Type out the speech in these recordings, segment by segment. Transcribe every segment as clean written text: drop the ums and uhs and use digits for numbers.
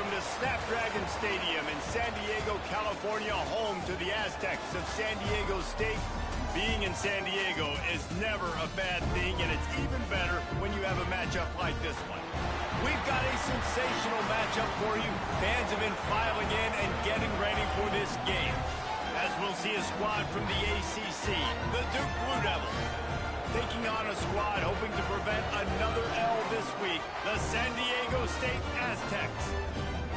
from the Snapdragon Stadium in San Diego, California, home to the Aztecs of San Diego State. Being in San Diego is never a bad thing, and it's even better when you have a matchup like this one. We've got a sensational matchup for you. Fans have been filing in and getting ready for this game. As we'll see a squad from the ACC, the Duke Blue Devils, taking on a squad hoping to prevent another L this week, the San Diego State Aztecs.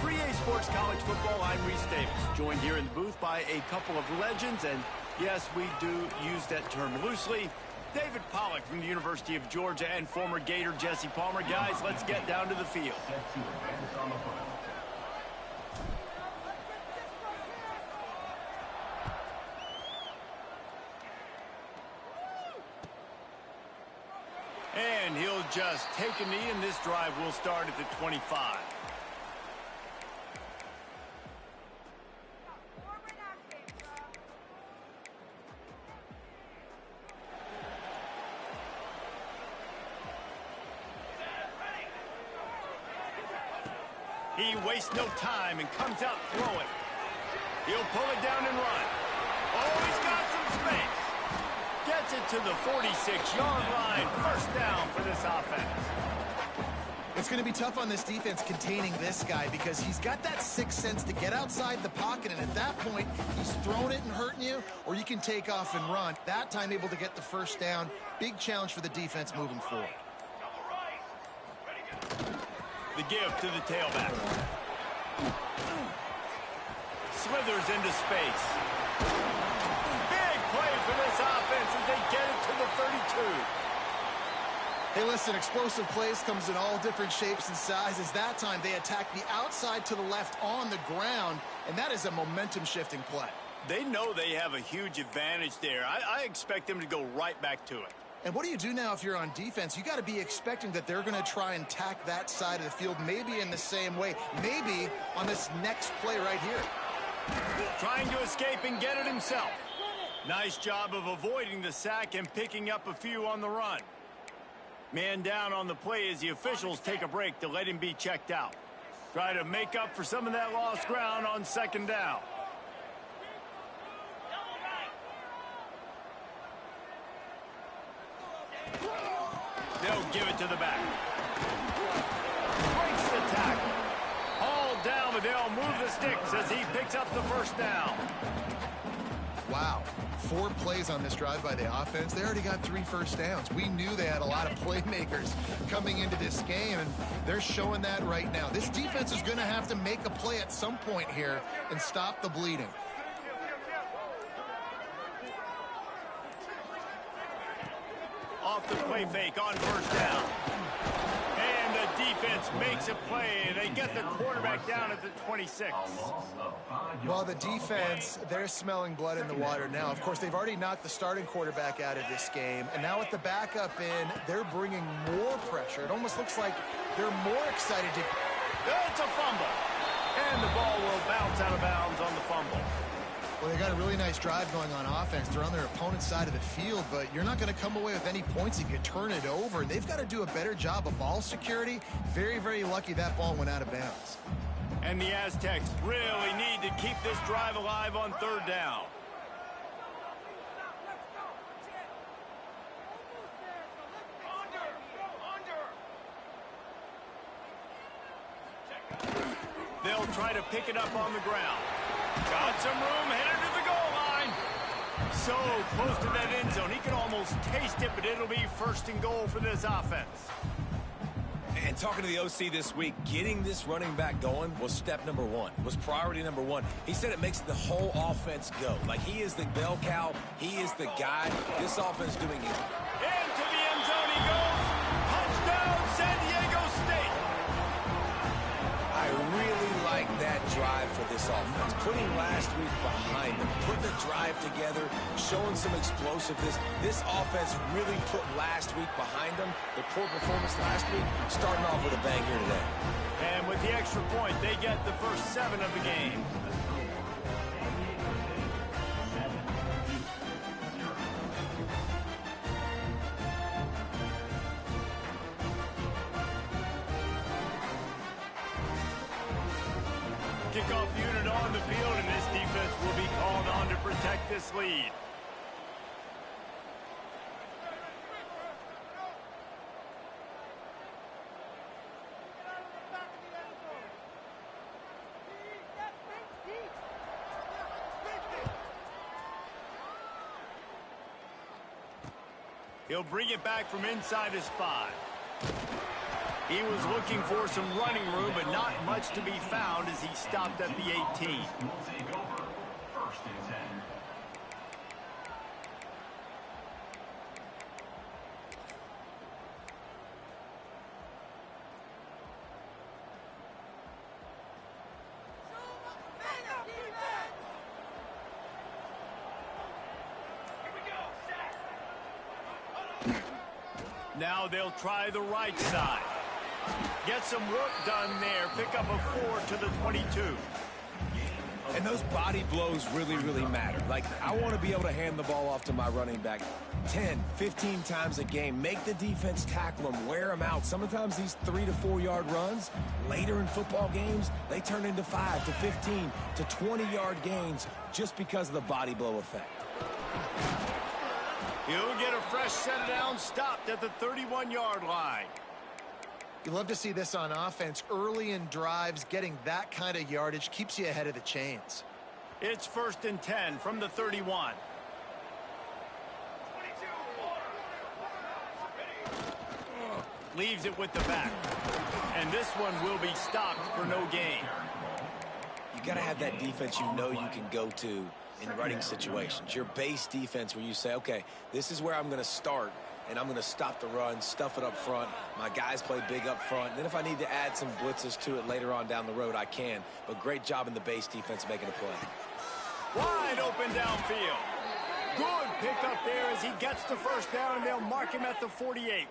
For EA Sports College Football, I'm Reese Davis, joined here in the booth by a couple of legends, and yes, we do use that term loosely. David Pollack from the University of Georgia and former Gator Jesse Palmer. Guys, let's get down to the field. And he'll just take a knee, and this drive will start at the 25. He wastes no time and comes out throwing. He'll pull it down and run. Oh, he's got some space. Gets it to the 46-yard line. First down for this offense. It's going to be tough on this defense containing this guy because he's got that sixth sense to get outside the pocket, and at that point, he's throwing it and hurting you, or you can take off and run. That time able to get the first down. Big challenge for the defense moving forward. The give to the tailback. Slithers into space. Big play for this offense as they get it to the 32. Hey, listen, explosive plays comes in all different shapes and sizes. That time they attack the outside to the left on the ground, and that is a momentum-shifting play. They know they have a huge advantage there. I expect them to go right back to it. And what do you do now if you're on defense? You got to be expecting that they're going to try and tack that side of the field, maybe in the same way, maybe on this next play right here. Trying to escape and get it himself. Nice job of avoiding the sack and picking up a few on the run. Man down on the play as the officials take a break to let him be checked out. Try to make up for some of that lost ground on second down. They'll give it to the back. Breaks the tackle. Hauled down, but they'll move the sticks as he picks up the first down. Wow. 4 plays on this drive by the offense. They already got 3 first downs. We knew they had a lot of playmakers coming into this game, and they're showing that right now. This defense is going to have to make a play at some point here and stop the bleeding. Off the play fake on first down. And the defense makes a play. They get the quarterback down at the 26. Well, the defense, they're smelling blood in the water now. Of course, they've already knocked the starting quarterback out of this game. And now with the backup in, they're bringing more pressure. It almost looks like they're more excited to... It's a fumble. And the ball will bounce out of bounds on the fumble. Well, they got a really nice drive going on offense. They're on their opponent's side of the field, but you're not going to come away with any points if you turn it over. They've got to do a better job of ball security. Very, very lucky that ball went out of bounds. And the Aztecs really need to keep this drive alive on third down. They'll try to pick it up on the ground. Got some room, headed to the goal line. So close to that end zone. He can almost taste it, but it'll be first and goal for this offense. And talking to the OC this week, getting this running back going was step number 1, was priority number 1. He said it makes the whole offense go. Like, he is the bell cow. He is the guy. This offense doing it. Into the end zone he goes. Touchdown, San Diego State. I really like that drive for this offense. Putting last week behind them, putting the drive together, showing some explosiveness. This offense really put last week behind them. The poor performance last week, starting off with a bang here today. And with the extra point, they get the first 7 of the game. kickoff unit on the field, and this defense will be called on to protect this lead. He'll bring it back from inside his 5. He was looking for some running room, but not much to be found as he stopped at the 18. Now they'll try the right side. Get some work done there. Pick up a 4 to the 22. And those body blows really, really matter. Like, I want to be able to hand the ball off to my running back 10, 15 times a game. Make the defense tackle them, wear them out. Sometimes these 3 to 4 yard runs, later in football games, they turn into 5 to 15 to 20 yard gains just because of the body blow effect. He'll get a fresh set down, stopped at the 31-yard line. You love to see this on offense. Early in drives, getting that kind of yardage keeps you ahead of the chains. It's 1st and 10 from the 31. Leaves it with the back. And this one will be stopped for no gain. You got to have that defense you know you can go to in running situations. Your base defense where you say, okay, this is where I'm going to start, and I'm going to stop the run, stuff it up front. My guys play big up front. And then if I need to add some blitzes to it later on down the road, I can. But great job in the base defense making a play. Wide open downfield. Good pickup there as he gets the first down, and they'll mark him at the 48.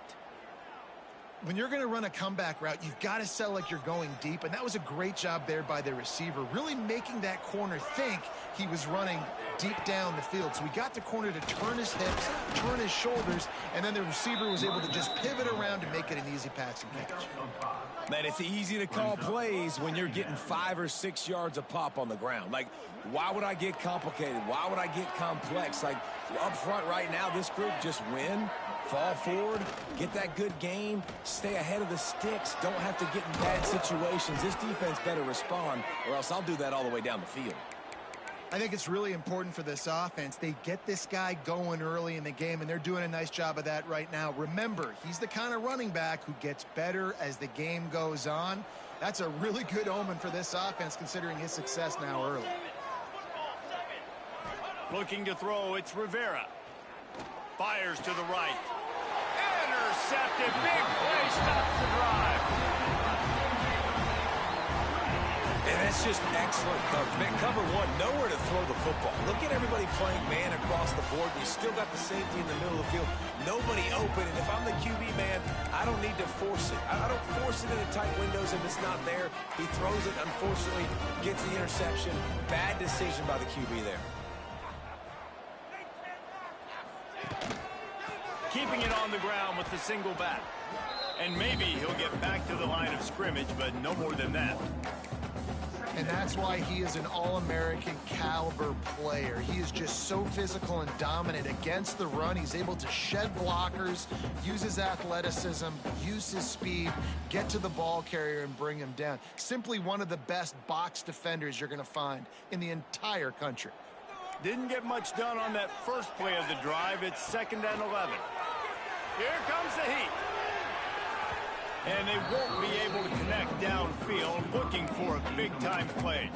When you're going to run a comeback route, you've got to sell like you're going deep, and that was a great job there by the receiver, really making that corner think he was running deep down the field. So we got the corner to turn his hips, turn his shoulders, and then the receiver was able to just pivot around and make it an easy passing catch. Man, it's easy to call plays when you're getting 5 or 6 yards a pop on the ground. Like, why would I get complicated? Why would I get complex? Like, up front right now, this group just win, fall forward, get that good game, stay ahead of the sticks, don't have to get in bad situations. This defense better respond, or else I'll do that all the way down the field. I think it's really important for this offense. They get this guy going early in the game, and they're doing a nice job of that right now. Remember, he's the kind of running back who gets better as the game goes on. That's a really good omen for this offense, considering his success now early. Looking to throw, it's Rivera. Fires to the right. Intercepted. Big play stops the drive. And that's just excellent coverage. Man, cover one, nowhere to throw the football. Look at everybody playing man across the board. You still got the safety in the middle of the field. Nobody open. And if I'm the QB, man, I don't need to force it. I don't force it into tight windows if it's not there. He throws it, unfortunately, gets the interception. Bad decision by the QB there. Keeping it on the ground with the single back. And maybe he'll get back to the line of scrimmage, but no more than that. And that's why he is an All-American caliber player. He is just so physical and dominant against the run. He's able to shed blockers, use his athleticism, use his speed, get to the ball carrier and bring him down. Simply one of the best box defenders you're going to find in the entire country. Didn't get much done on that first play of the drive. It's 2nd and 11. Here comes the heat. And they won't be able to connect downfield, looking for a big-time play.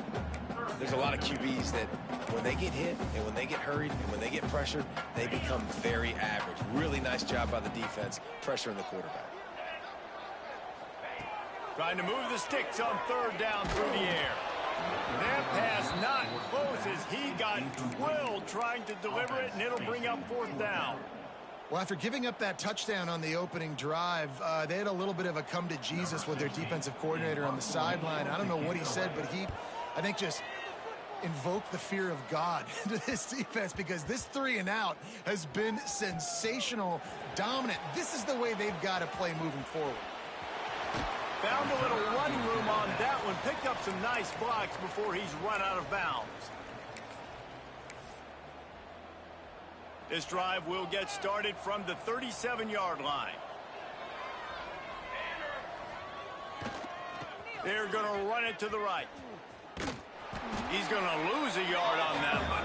There's a lot of QBs that when they get hit and when they get hurried and when they get pressured, they become very average. Really nice job by the defense, pressuring the quarterback. Trying to move the sticks on 3rd down through the air. That pass not close as he got drilled trying to deliver it, and it'll bring up 4th down. Well, after giving up that touchdown on the opening drive, they had a little bit of a come to Jesus with their defensive coordinator on the sideline. I don't know what he said, but he, I think, just invoked the fear of God into this defense, because this 3 and out has been sensational, dominant. This is the way they've got to play moving forward. Found a little running room on that one. Picked up some nice blocks before he's run out of bounds. This drive will get started from the 37-yard line. They're going to run it to the right. He's going to lose a yard on that one.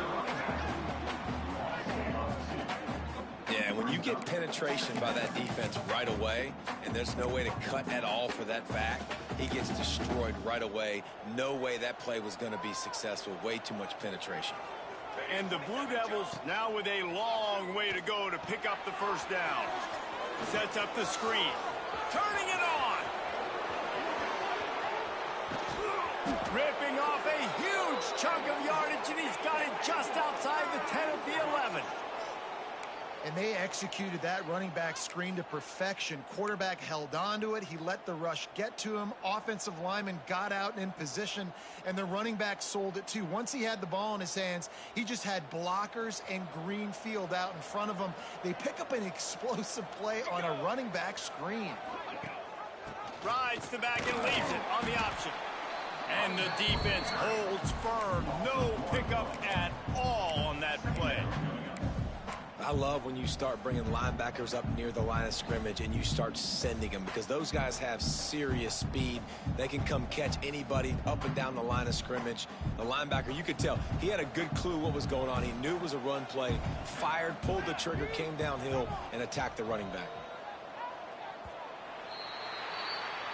Yeah, when you get penetration by that defense right away, and there's no way to cut at all for that back, he gets destroyed right away. No way that play was going to be successful. Way too much penetration. And the Blue Devils now with a long way to go to pick up the first down. Sets up the screen. Turning it on. Ripping off a huge chunk of yardage, and he's got it just outside the 10 of the 11. And they executed that running back screen to perfection. Quarterback held on to it. He let the rush get to him. Offensive lineman got out and in position, and the running back sold it too. Once he had the ball in his hands, he just had blockers and green field out in front of him. They pick up an explosive play on a running back screen. Rides the back and leaves it on the option. And the defense holds firm. No pickup at all on that play. I love when you start bringing linebackers up near the line of scrimmage and you start sending them, because those guys have serious speed. They can come catch anybody up and down the line of scrimmage. The linebacker, you could tell, he had a good clue what was going on. He knew it was a run play, fired, pulled the trigger, came downhill, and attacked the running back.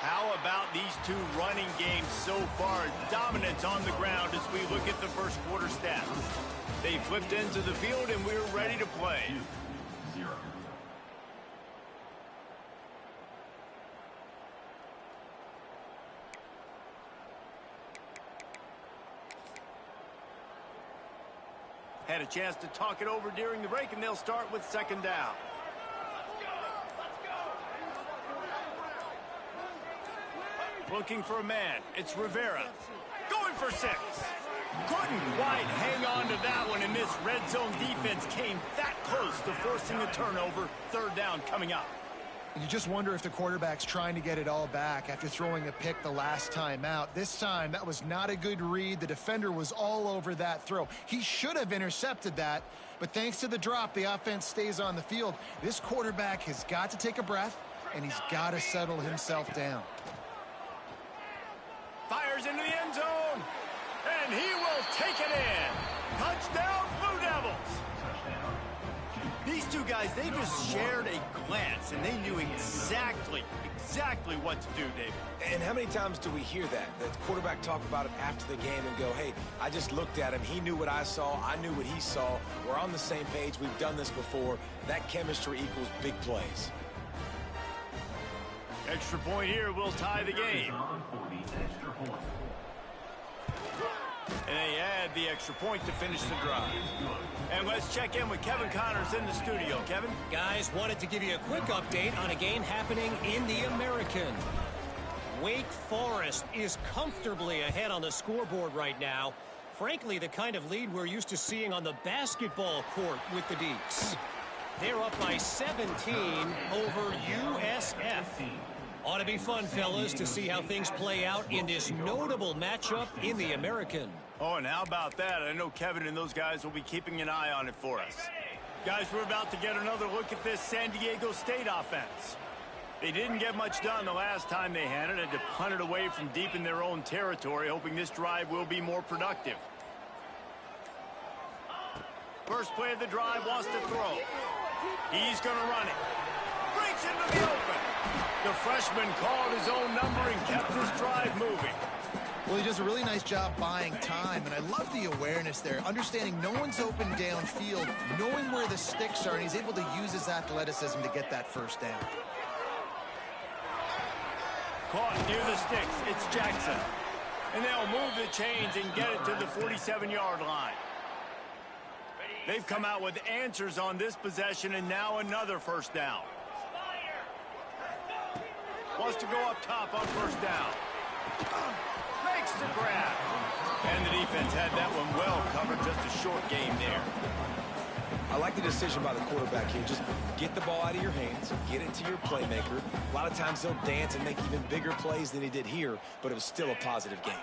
How about these two running games so far? Dominance on the ground as we look at the first quarter stats. They flipped into the field, and we're ready to play. 2-0. Had a chance to talk it over during the break, and they'll start with second down. Looking for a man. It's Rivera. Going for 6. Couldn't quite hang on to that one, and this red zone defense came that close to forcing a turnover. Third down coming up. You just wonder if the quarterback's trying to get it all back after throwing a pick the last time out. This time, that was not a good read. The defender was all over that throw. He should have intercepted that, but thanks to the drop, the offense stays on the field. This quarterback has got to take a breath, and he's got to settle himself down. Fires into the end zone, and he will take it in. Touchdown, Blue Devils. These two guys, they just shared a glance, and they knew exactly what to do, David. And how many times do we hear that? The quarterback talk about it after the game and go, hey, I just looked at him. He knew what I saw. I knew what he saw. We're on the same page. We've done this before. That chemistry equals big plays. Extra point here will tie the game. And they add the extra point to finish the drive. And let's check in with Kevin Connors in the studio. Kevin? Guys, wanted to give you a quick update on a game happening in the American. Wake Forest is comfortably ahead on the scoreboard right now. Frankly, the kind of lead we're used to seeing on the basketball court with the Deacs. They're up by 17 over USF. Ought to be fun, fellas, to see how things play out in this notable matchup in the American. Oh, and how about that? I know Kevin and those guys will be keeping an eye on it for us. Guys, we're about to get another look at this San Diego State offense. They didn't get much done the last time they had it. Had to punt it away from deep in their own territory, hoping this drive will be more productive. First play of the drive, wants to throw. He's going to run it. Breaks into the open. The freshman called his own number and kept his drive moving. Well, he does a really nice job buying time, and I love the awareness there, understanding no one's open downfield, knowing where the sticks are, and he's able to use his athleticism to get that first down. Caught near the sticks. It's Jackson. And they'll move the chains and get it to the 47-yard line. They've come out with answers on this possession, and now another first down. Wants to go up top on first down. Makes the grab. And the defense had that one well covered. Just a short game there. I like the decision by the quarterback here. Just get the ball out of your hands, get it to your playmaker. A lot of times they'll dance and make even bigger plays than he did here, but it was still a positive game.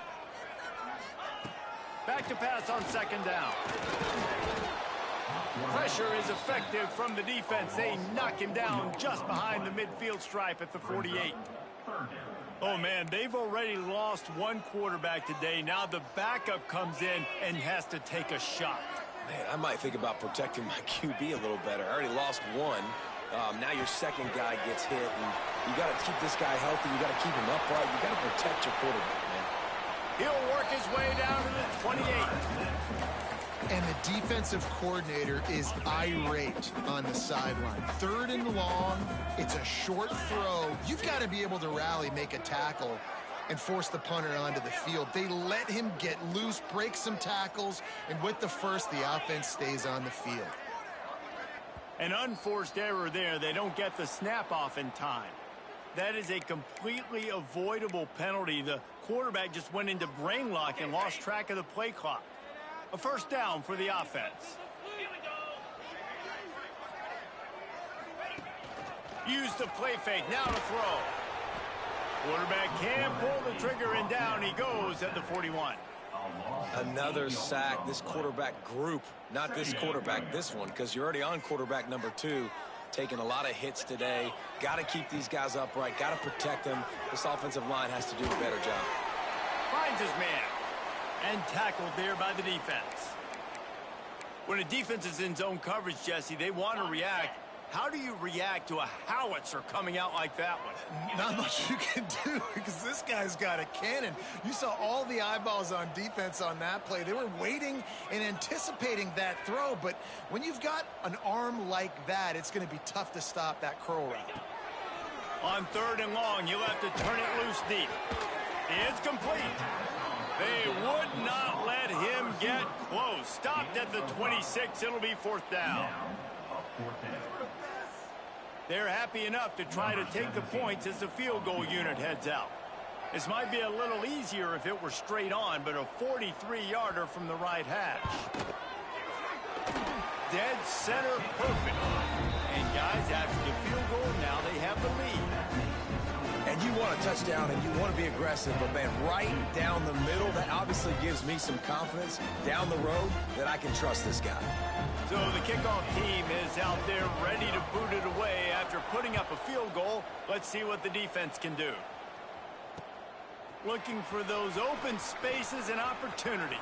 Back to pass on second down. Pressure is effective from the defense. They knock him down just behind the midfield stripe at the 48. Oh, man, they've already lost one quarterback today. Now the backup comes in and has to take a shot. Man, I might think about protecting my QB a little better. I already lost one. Now your second guy gets hit, and you got to keep this guy healthy. You got to keep him upright. You got to protect your quarterback, man. He'll work his way down to the 28. And the defensive coordinator is irate on the sideline. 3rd and long, it's a short throw. You've got to be able to rally, make a tackle, and force the punter onto the field. They let him get loose, break some tackles, and with the first, the offense stays on the field. An unforced error there. They don't get the snap off in time. That is a completely avoidable penalty. The quarterback just went into brain lock and lost track of the play clock. A first down for the offense. Use the play fake. Now to throw. Quarterback can pull the trigger, and down he goes at the 41. Another sack. This quarterback group, not this quarterback, this one, because you're already on quarterback number 2. Taking a lot of hits today. Got to keep these guys upright. Got to protect them. This offensive line has to do a better job. Finds his man. And tackled there by the defense. When a defense is in zone coverage, Jesse, they want to react. How do you react to a howitzer coming out like that one? Not much you can do because this guy's got a cannon. You saw all the eyeballs on defense on that play. They were waiting and anticipating that throw, but when you've got an arm like that, it's going to be tough to stop that curl route. On 3rd and long, you'll have to turn it loose deep. It's complete. They would not let him get close. Stopped at the 26. It'll be 4th down. They're happy enough to try to take the points as the field goal unit heads out. This might be a little easier if it were straight on, but a 43-yarder from the right hash. Dead center perfect. And guys, after the field goal, now they have the lead. And you want a touchdown and you want to be aggressive, but man, right down the middle, that obviously gives me some confidence down the road that I can trust this guy. So the kickoff team is out there ready to boot it away after putting up a field goal. Let's see what the defense can do. Looking for those open spaces and opportunity.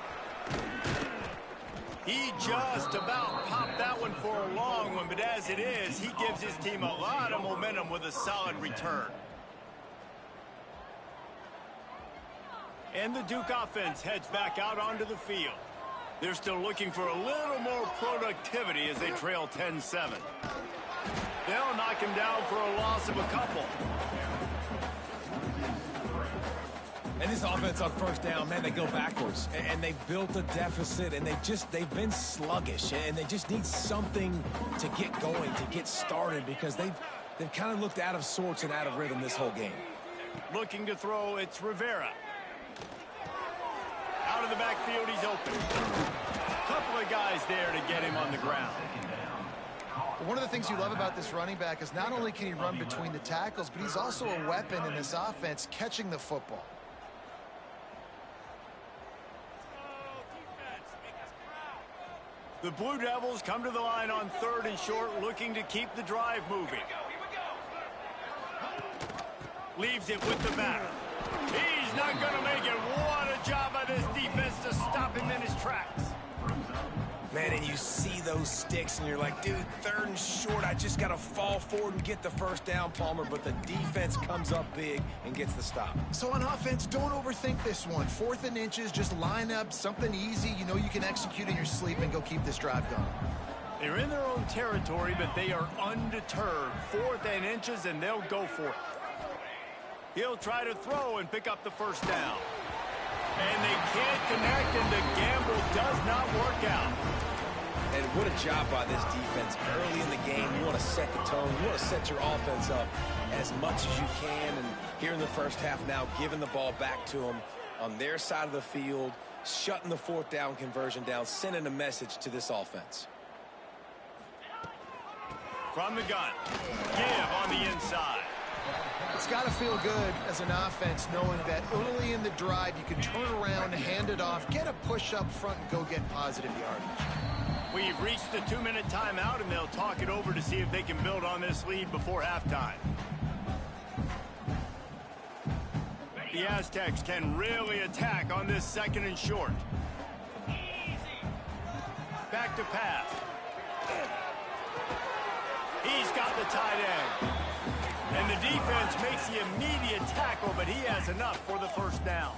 He just about popped that one for a long one, but as it is, he gives his team a lot of momentum with a solid return. And the Duke offense heads back out onto the field. They're still looking for a little more productivity as they trail 10-7. They'll knock him down for a loss of a couple. And this offense on 1st down, man, they go backwards. And they built a deficit, and they've been sluggish. And they just need something to get going, to get started, because they've kind of looked out of sorts and out of rhythm this whole game. Looking to throw, it's Rivera. Out of the backfield, he's open. A couple of guys there to get him on the ground. One of the things you love about this running back is not only can he run between the tackles, but he's also a weapon in this offense, catching the football. The Blue Devils come to the line on 3rd and short, looking to keep the drive moving. Leaves it with the batter. He's not going to make it. What a job by this defense to stop him in his tracks. Man, and you see those sticks, and you're like, dude, 3rd and short, I just got to fall forward and get the first down, Palmer, but the defense comes up big and gets the stop. So on offense, don't overthink this one. 4th and inches, just line up something easy you know you can execute in your sleep and go keep this drive going. They're in their own territory, but they are undeterred. 4th and inches, and they'll go for it. He'll try to throw and pick up the first down. And they can't connect, and the gamble does not work out. And what a job by this defense. Early in the game, you want to set the tone. You want to set your offense up as much as you can. And here in the first half now, giving the ball back to them on their side of the field, shutting the 4th down conversion down, sending a message to this offense. From the gun. Give on the inside. It's got to feel good as an offense knowing that early in the drive you can turn around, hand it off, get a push up front, and go get positive yardage. We've reached the 2-minute timeout, and they'll talk it over to see if they can build on this lead before halftime. The Aztecs can really attack on this 2nd and short. Back to pass. He's got the tight end. And the defense makes the immediate tackle, but he has enough for the first down.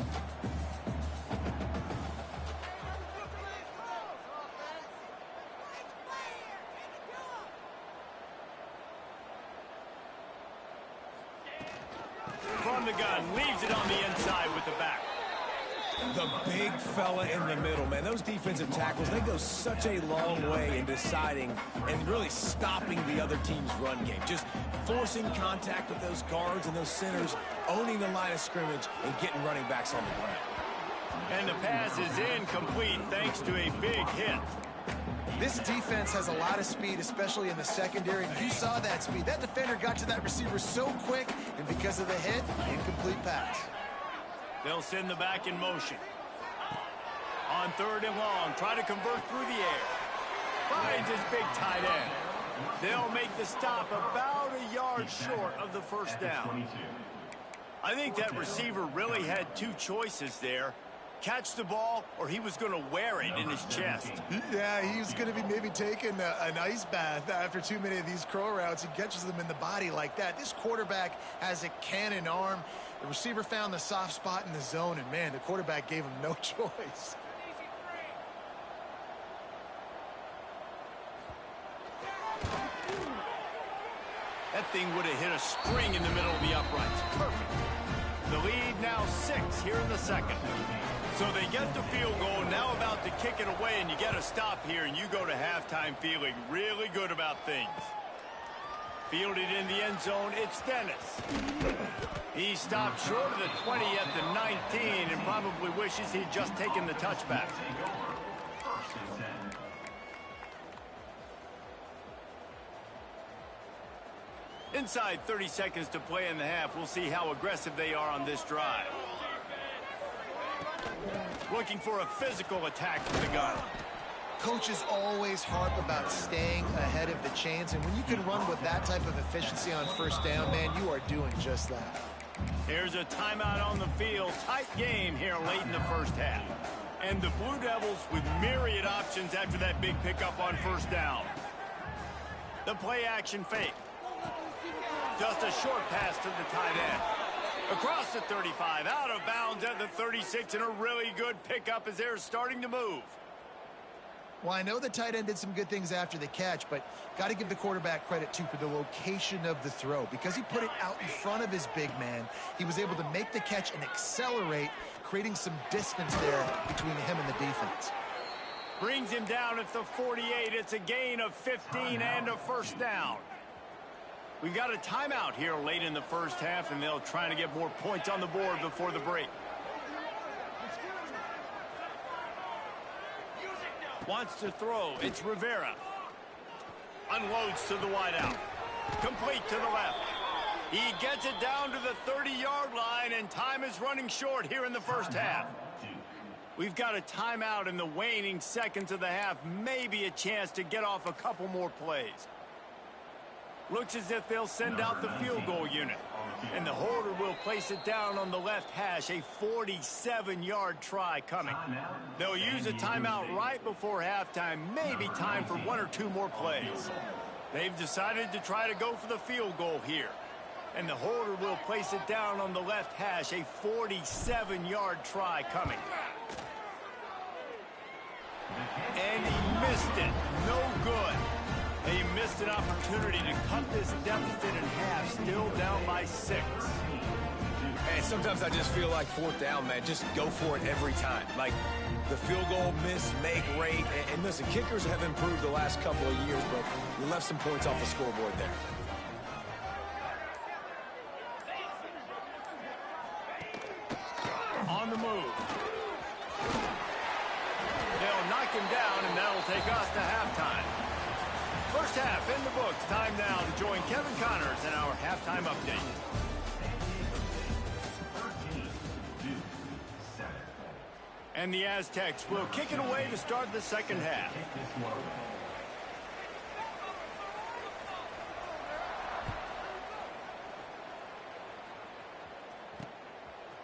From the gun, leaves it on the inside with the back. The big fella in the middle, man. Those defensive tackles, they go such a long way in deciding and really stopping the other team's run game. Just forcing contact with those guards and those centers, owning the line of scrimmage, and getting running backs on the ground. And the pass is incomplete thanks to a big hit. This defense has a lot of speed, especially in the secondary, and you saw that speed. That defender got to that receiver so quick, and because of the hit, incomplete pass. They'll send the back in motion. On 3rd and long, try to convert through the air. Finds his big tight end. They'll make the stop about a yard short of the first down. I think that receiver really had 2 choices there. Catch the ball, or he was going to wear it in his chest. Yeah, he was going to be maybe taking an ice bath after too many of these crow routes. He catches them in the body like that. This quarterback has a cannon arm. The receiver found the soft spot in the zone, and, man, the quarterback gave him no choice. That thing would have hit a spring in the middle of the uprights. Perfect. The lead now 6 here in the 2nd. So they get the field goal, now about to kick it away, and you get a stop here, and you go to halftime feeling really good about things. Fielded in the end zone, it's Dennis. He stopped short of the 20 at the 19 and probably wishes he'd just taken the touchback. Inside 30 seconds to play in the half. We'll see how aggressive they are on this drive. Looking for a physical attack from the gun. Coaches always harp about staying ahead of the chains, and when you can run with that type of efficiency on first down, man, you are doing just that. Here's a timeout on the field. Tight game here late in the first half. And the Blue Devils with myriad options after that big pickup on first down. The play action fake. Just a short pass to the tight end. Across the 35, out of bounds at the 36, and a really good pickup as they're starting to move. Well, I know the tight end did some good things after the catch, but got to give the quarterback credit, too, for the location of the throw. Because he put it out in front of his big man, he was able to make the catch and accelerate, creating some distance there between him and the defense. Brings him down at the 48. It's a gain of 15 and a first down. We've got a timeout here late in the first half, and they'll try to get more points on the board before the break. Wants to throw. It's Rivera. Unloads to the wideout. Complete to the left. He gets it down to the 30-yard line, and time is running short here in the first half. We've got a timeout in the waning seconds of the half. Maybe a chance to get off a couple more plays. Looks as if they'll send out the field goal unit. And the holder will place it down on the left hash. A 47-yard try coming. They'll use a timeout right before halftime. Maybe time for 1 or 2 more plays. They've decided to try to go for the field goal here. And the holder will place it down on the left hash. A 47-yard try coming. And he missed it. No good. They missed an opportunity to cut this deficit in half, still down by 6. And sometimes I just feel like 4th down, man, just go for it every time. Like the field goal miss, make rate. And listen, kickers have improved the last couple of years, but we left some points off the scoreboard there. On the move. They'll knock him down, and that'll take us to halftime. First half in the books. Time now to join Kevin Connors in our halftime update. And the Aztecs will kick it away to start the second half.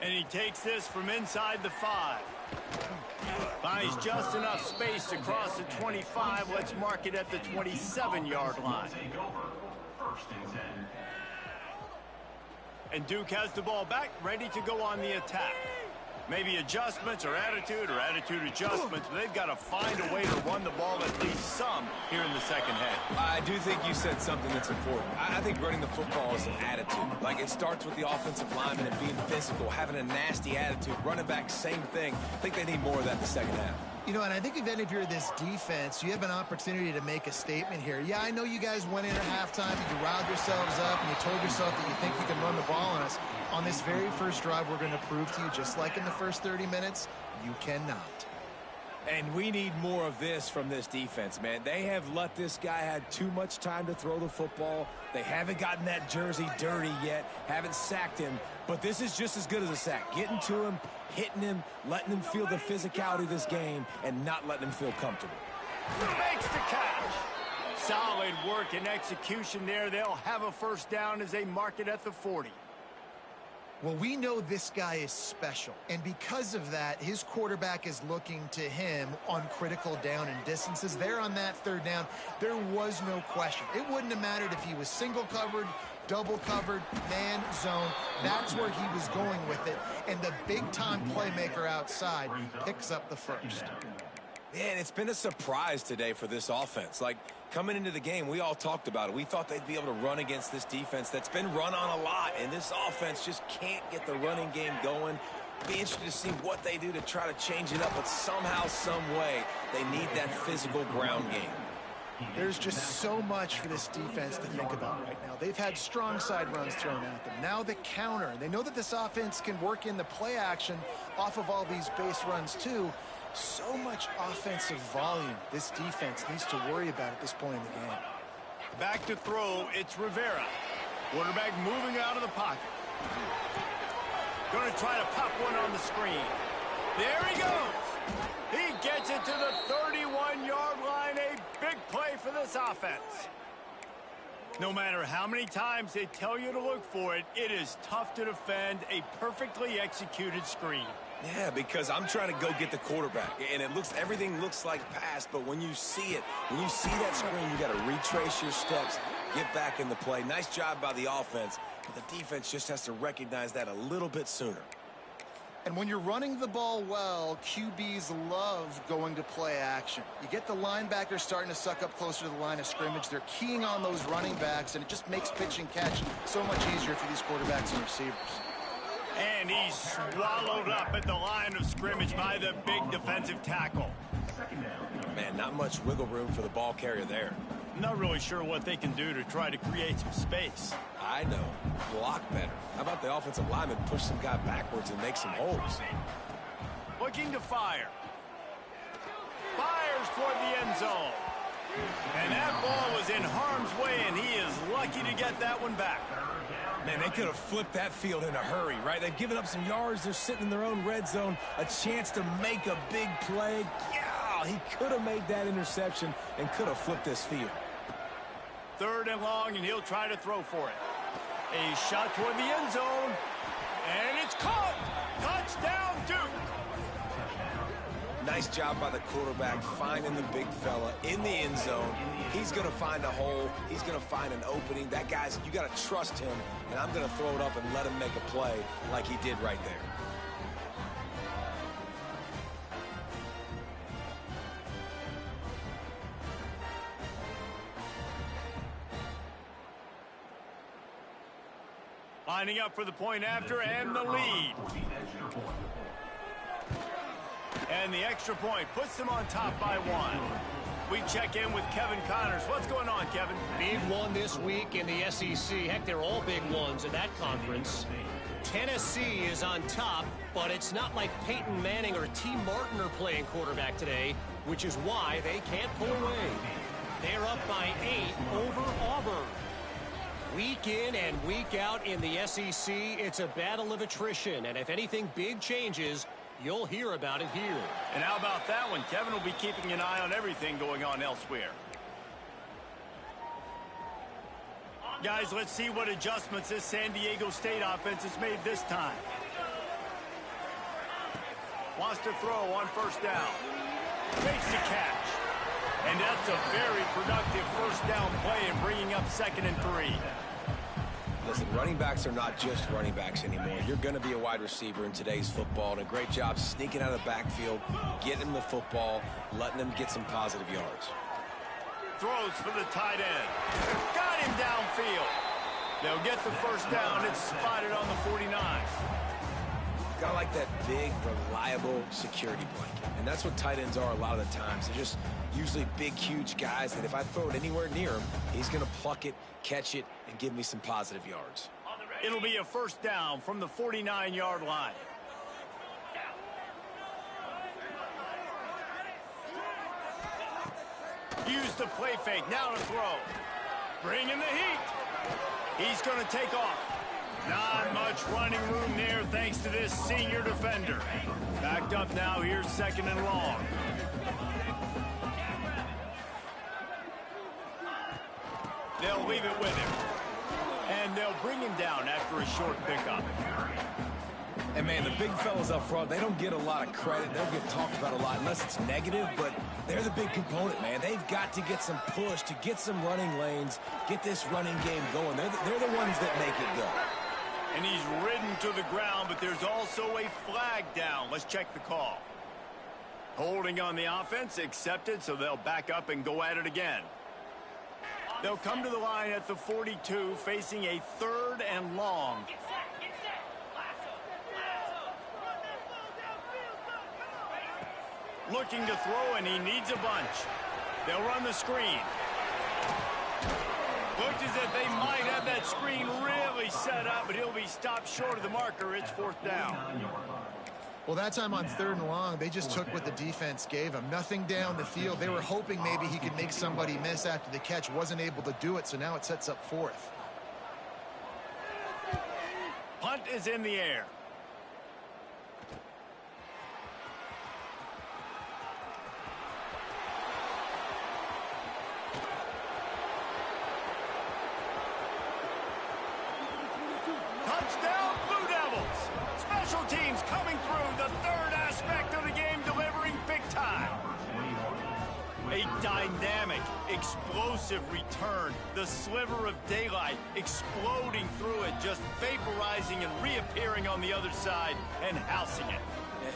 And he takes this from inside the 5. Finds just enough space to cross the 25. Let's mark it at the 27-yard line. And Duke has the ball back, ready to go on the attack. Maybe adjustments or attitude adjustments, but they've got to find a way to run the ball at least some here in the second half. I do think you said something that's important. I think running the football is an attitude. Like, it starts with the offensive lineman and being physical, having a nasty attitude. Running back, same thing. I think they need more of that in the second half. You know, and I think if you're this defense, you have an opportunity to make a statement here. Yeah, I know you guys went in at halftime and you riled yourselves up and you told yourself that you think you can run the ball on us. On this very first drive, we're going to prove to you, just like in the first 30 minutes, you cannot. And we need more of this from this defense, man. They have let this guy have too much time to throw the football. They haven't gotten that jersey dirty yet, haven't sacked him. But this is just as good as a sack. Getting to him, hitting him, letting him feel the physicality of this game, and not letting him feel comfortable. Makes the catch. Solid work and execution there. They'll have a first down as they mark it at the 40. Well, we know this guy is special, and because of that, his quarterback is looking to him on critical down and distances. There on that third down, there was no question. It wouldn't have mattered if he was single covered, double covered, man, zone. That's where he was going with it, and the big-time playmaker outside picks up the first. Man, it's been a surprise today for this offense. Like, coming into the game, we all talked about it. We thought they'd be able to run against this defense that's been run on a lot, and this offense just can't get the running game going. Be interested to see what they do to try to change it up, but somehow, some way, they need that physical ground game. There's just so much for this defense to think about right now. They've had strong side runs thrown at them. Now the counter. They know that this offense can work in the play action off of all these base runs too. So much offensive volume this defense needs to worry about at this point in the game. Back to throw, it's Rivera. Quarterback moving out of the pocket. Going to try to pop one on the screen. There he goes. He gets it to the 31-yard line. A big play for this offense. No matter how many times they tell you to look for it, it is tough to defend a perfectly executed screen. Yeah, because I'm trying to go get the quarterback, and everything looks like pass, but when you see it, when you see that screen, you got to retrace your steps, get back in the play. Nice job by the offense, but the defense just has to recognize that a little bit sooner. And when you're running the ball well, QBs love going to play action. You get the linebackers starting to suck up closer to the line of scrimmage. They're keying on those running backs, and it just makes pitch and catch so much easier for these quarterbacks and receivers. And he's swallowed up at the line of scrimmage by the big defensive tackle. Man, not much wiggle room for the ball carrier there. Not really sure what they can do to try to create some space. I know. Block better. How about the offensive lineman push some guy backwards and make some holes? Looking to fire. Fires toward the end zone. And that ball was in harm's way, and he is lucky to get that one back. Man, they could have flipped that field in a hurry, right? They've given up some yards. They're sitting in their own red zone. A chance to make a big play. Yeah, he could have made that interception and could have flipped this field. Third and long, and he'll try to throw for it. A shot toward the end zone, and it's caught. Touchdown, Duke. Nice job by the quarterback finding the big fella in the end zone. He's going to find a hole. He's going to find an opening. That guy's, you got to trust him, and I'm going to throw it up and let him make a play like he did right there. Lining up for the point after and the lead. And the extra point puts them on top by 1. We check in with Kevin Connors. What's going on, Kevin? Big one this week in the SEC. Heck, they're all big ones in that conference. Tennessee is on top, but it's not like Peyton Manning or T. Martin are playing quarterback today, which is why they can't pull away. They're up by 8 over Auburn. Week in and week out in the SEC, it's a battle of attrition. And if anything big changes, you'll hear about it here. And how about that one? Kevin will be keeping an eye on everything going on elsewhere. Guys, let's see what adjustments this San Diego State offense has made this time. Wants to throw on first down. Makes the catch. And that's a very productive first down play in bringing up 2nd and 3. Listen, running backs are not just running backs anymore. You're going to be a wide receiver in today's football, and a great job sneaking out of the backfield, getting them the football, letting them get some positive yards. Throws for the tight end. Got him downfield. They'll get the first down. It's spotted on the 49. Got like that big, reliable security blanket. And that's what tight ends are a lot of the times. They're just usually big, huge guys that if I throw it anywhere near him, he's going to pluck it, catch it, and give me some positive yards. It'll be a first down from the 49-yard line. Use the play fake. Now to throw. Bring in the heat. He's going to take off. Not much running room there thanks to this senior defender. Backed up now. Here's 2nd and long. They'll leave it with him. And they'll bring him down after a short pickup. And, man, the big fellas up front, they don't get a lot of credit. They don't get talked about a lot unless it's negative, but they're the big component, man. They've got to get some push to get some running lanes, get this running game going. They're the ones that make it go. And he's ridden to the ground, but there's also a flag down. Let's check the call. Holding on the offense, accepted, so they'll back up and go at it again. They'll come to the line at the 42, facing a 3rd and long. Looking to throw, and he needs a bunch. They'll run the screen. Looked as if they might have that screen really set up, but he'll be stopped short of the marker. It's 4th down. Well, that time on 3rd and long, they just took what the defense gave him. Nothing down the field. They were hoping maybe he could make somebody miss after the catch. Wasn't able to do it, so now it sets up 4th. Punt is in the air. Touchdown, Blue Devils. Special teams coming through, the 3rd aspect of the game, delivering big time. A dynamic, explosive return. The sliver of daylight exploding through it, just vaporizing and reappearing on the other side and housing it.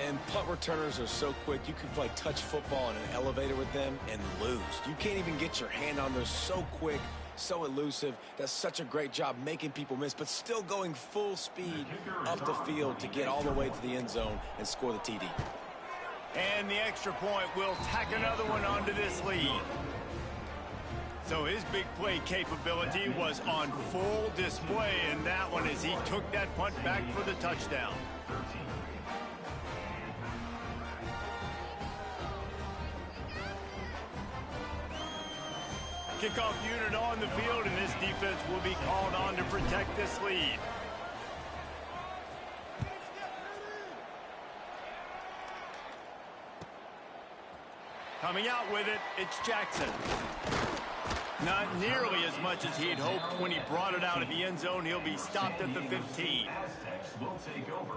And punt returners are so quick. You can play touch football in an elevator with them and lose. You can't even get your hand on them. So quick, so elusive. Does such a great job making people miss, but still going full speed up the field to get all the way to the end zone and score the TD. And the extra point will tack another one onto this lead. So his big play capability was on full display in that one as he took that punt back for the touchdown. Kickoff unit on the field, and this defense will be called on to protect this lead. Coming out with it, it's Jackson. Not nearly as much as he had hoped when he brought it out of the end zone. He'll be stopped at the 15. Aztecs will take over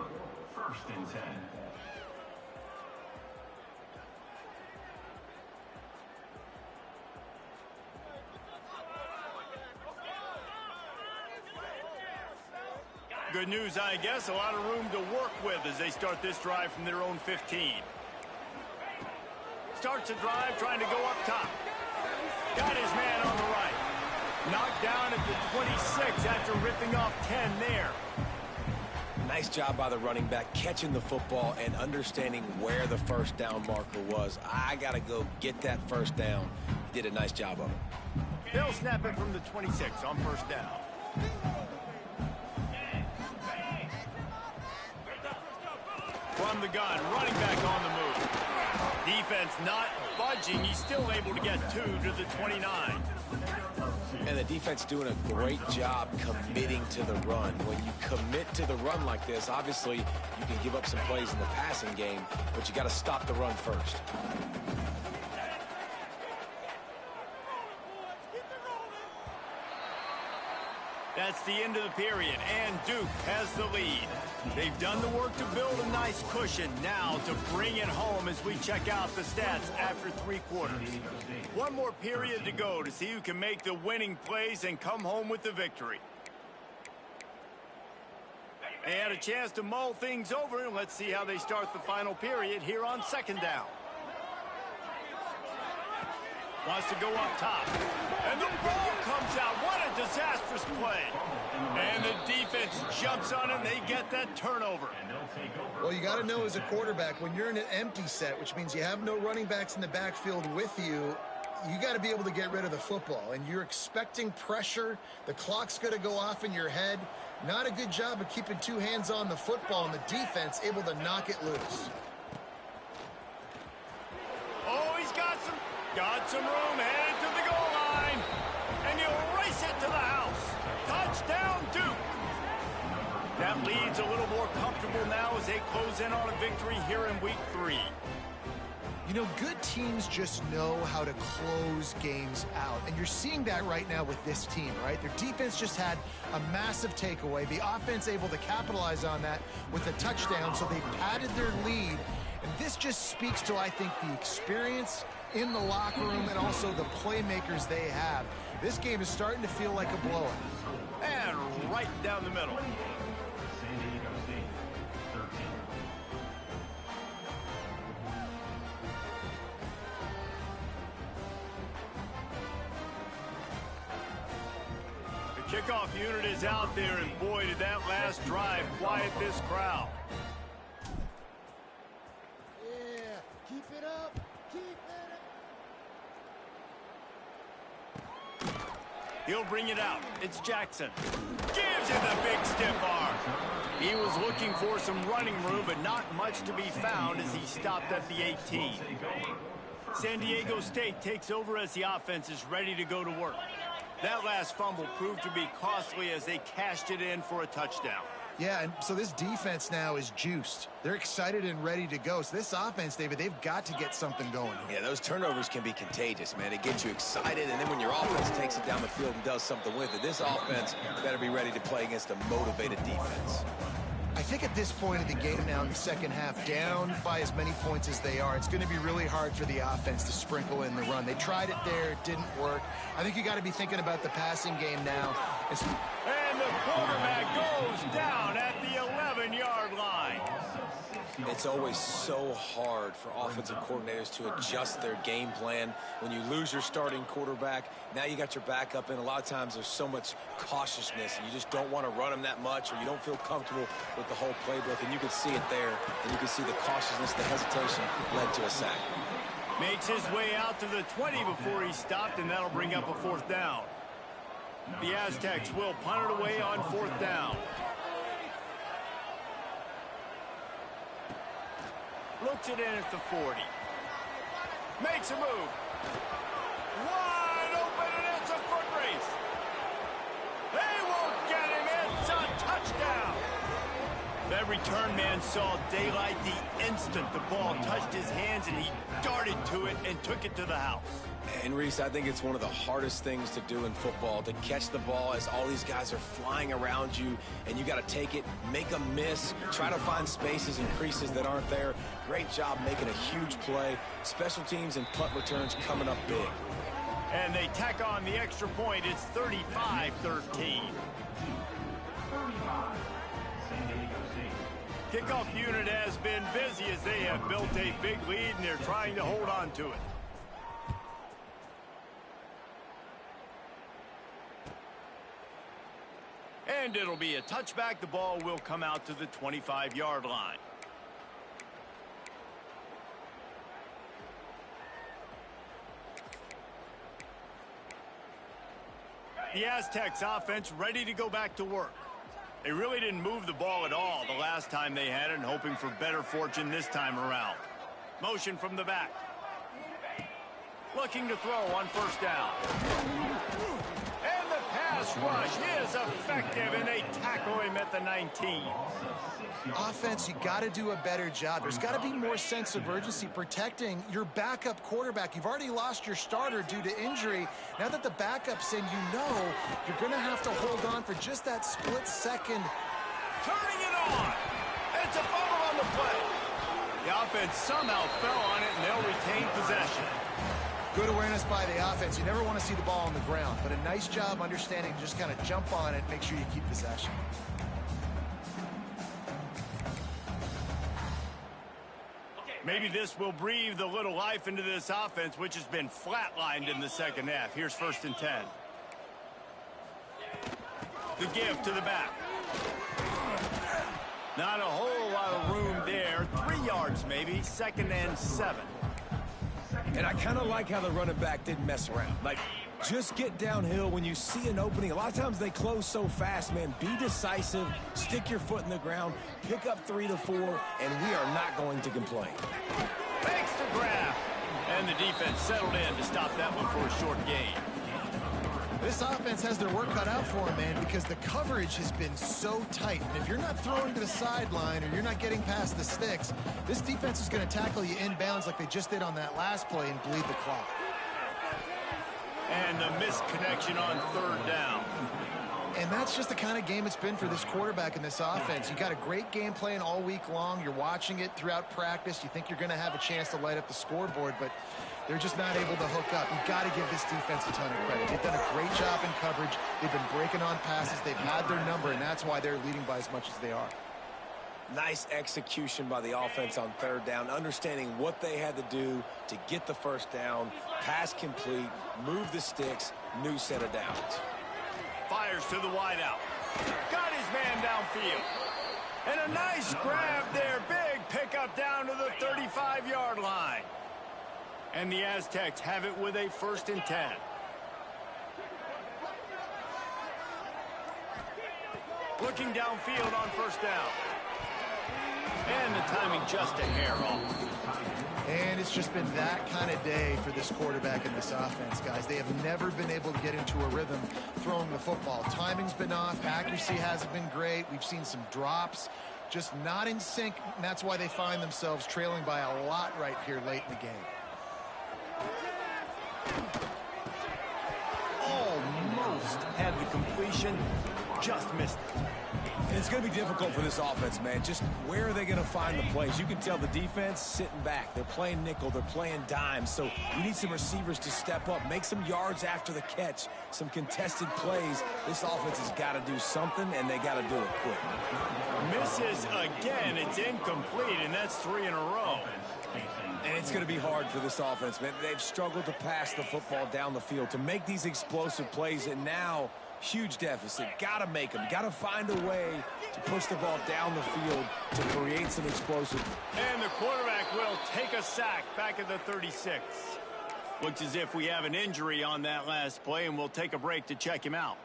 1st and 10. Good news, I guess. A lot of room to work with as they start this drive from their own 15. Starts a drive trying to go up top. Got his man on the right. Knocked down at the 26 after ripping off 10 there. Nice job by the running back catching the football and understanding where the first down marker was. I got to go get that first down. He did a nice job of it. They'll snap it from the 26 on first down. From the gun, running back on the move. defense not budging. He's still able to get 2 to the 29. And the defense doing a great job committing to the run. When you commit to the run like this, obviously you can give up some plays in the passing game, but you got to stop the run first. That's the end of the period, and Duke has the lead. They've done the work to build a nice cushion. Now to bring it home as we check out the stats after 3 quarters. One more period to go to see who can make the winning plays and come home with the victory. They had a chance to mull things over, and let's see how they start the final period here on 2nd down. Wants to go up top. And the ball comes out. What a disastrous play. And the defense jumps on it, and they get that turnover. Well, you got to know as a quarterback, when you're in an empty set, which means you have no running backs in the backfield with you, you got to be able to get rid of the football. And you're expecting pressure. The clock's going to go off in your head. Not a good job of keeping 2 hands on the football, and the defense able to knock it loose. Oh, he's got some room, headed to the goal line, and he'll race it to the house. Touchdown, Duke. That lead's a little more comfortable now as they close in on a victory here in week 3. You know, good teams just know how to close games out, and you're seeing that right now with this team, right? Their defense just had a massive takeaway. The offense able to capitalize on that with a touchdown, so they padded their lead. And this just speaks to, I think, the experience in the locker room and also the playmakers they have. This game is starting to feel like a blowout. And right down the middle. San Diego State, 13. The kickoff unit is out there, and boy, did that last drive quiet this crowd. Yeah, keep it up. Keep it up. He'll bring it out. It's Jackson. Gives him the big stiff arm. He was looking for some running room, but not much to be found as he stopped at the 18. San Diego State takes over as the offense is ready to go to work. That last fumble proved to be costly as they cashed it in for a touchdown. Yeah, and so this defense now is juiced. They're excited and ready to go. So this offense, David, they've got to get something going. Yeah, those turnovers can be contagious, man. It gets you excited, and then when your offense takes it down the field and does something with it, this offense better be ready to play against a motivated defense. I think at this point of the game now in the second half, down by as many points as they are, it's going to be really hard for the offense to sprinkle in the run. They tried it there. It didn't work. I think you got to be thinking about the passing game now. And the quarterback goes down at the 11-yard line. It's always so hard for offensive coordinators to adjust their game plan. When you lose your starting quarterback, now you got your backup in. A lot of times there's so much cautiousness, and you just don't want to run them that much, or you don't feel comfortable with the whole playbook, and you can see it there, and you can see the cautiousness, the hesitation led to a sack. Makes his way out to the 20 before he stopped, and that'll bring up a 4th down. The Aztecs will punt it away on 4th down. Looks it in at the 40. Makes a move. Wide open, and it's a foot race. They won't get him. It's a touchdown. That return man saw daylight the instant the ball touched his hands, and he darted to it and took it to the house. And Reese, I think it's one of the hardest things to do in football, to catch the ball as all these guys are flying around you, and you got to take it, make a miss, try to find spaces and creases that aren't there. Great job making a huge play. Special teams and punt returns coming up big. And they tack on the extra point. It's 35-13. Kickoff unit has been busy as they have built a big lead, and they're trying to hold on to it. And it'll be a touchback. The ball will come out to the 25-yard line. The Aztecs offense ready to go back to work. They really didn't move the ball at all the last time they had it, and hoping for better fortune this time around. Motion from the back. Looking to throw on first down. And the pass rush is effective, and they tackle him at the 19. Offense, you got to do a better job. There's got to be more sense of urgency protecting your backup quarterback. You've already lost your starter due to injury. Now that the backup's in, you know you're going to have to hold on for just that split second. Turning it on. It's a fumble on the play. The offense somehow fell on it, and they'll retain possession. Good awareness by the offense. You never want to see the ball on the ground, but a nice job understanding to just kind of jump on it, make sure you keep possession. Maybe this will breathe a little life into this offense, which has been flatlined in the second half. Here's 1st and 10. The give to the back. Not a whole lot of room there. 3 yards maybe. 2nd and 7. And I kind of like how the running back didn't mess around. Like, just get downhill when you see an opening. A lot of times they close so fast, man. Be decisive, stick your foot in the ground, pick up 3 to 4, and we are not going to complain. Makes the grab. And the defense settled in to stop that one for a short gain. This offense has their work cut out for them, man, because the coverage has been so tight. And if you're not throwing to the sideline or you're not getting past the sticks, this defense is going to tackle you inbounds like they just did on that last play and bleed the clock. And the missed connection on 3rd down. And that's just the kind of game it's been for this quarterback in this offense. You got a great game plan all week long. You're watching it throughout practice. You think you're going to have a chance to light up the scoreboard, but they're just not able to hook up. You've got to give this defense a ton of credit. They've done a great job in coverage. They've been breaking on passes. They've had their number, and that's why they're leading by as much as they are. Nice execution by the offense on 3rd down, understanding what they had to do to get the 1st down, pass complete, move the sticks, new set of downs. Fires to the wideout. Got his man downfield. And a nice grab there. Big pickup down to the 35-yard line. And the Aztecs have it with a 1st and 10. Looking downfield on 1st down. And the timing just a hair off. And it's just been that kind of day for this quarterback and this offense, guys. They have never been able to get into a rhythm throwing the football. Timing's been off. Accuracy hasn't been great. We've seen some drops. Just not in sync, and that's why they find themselves trailing by a lot right here late in the game. Almost had the completion, just missed it. And it's going to be difficult for this offense, man. Just where are they going to find the plays? You can tell the defense sitting back. They're playing nickel. They're playing dime. So you need some receivers to step up, make some yards after the catch, some contested plays. This offense has got to do something, and they got to do it quick. Misses again. It's incomplete, and that's 3 in a row. And it's going to be hard for this offense, man. They've struggled to pass the football down the field, to make these explosive plays, and now huge deficit. Got to make them. Got to find a way to push the ball down the field to create some explosive. And the quarterback will take a sack back at the 36. Looks as if we have an injury on that last play, and we'll take a break to check him out.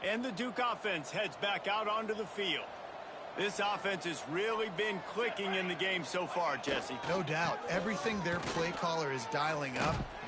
And the Duke offense heads back out onto the field. This offense has really been clicking in the game so far, Jesse. No doubt. Everything their play caller is dialing up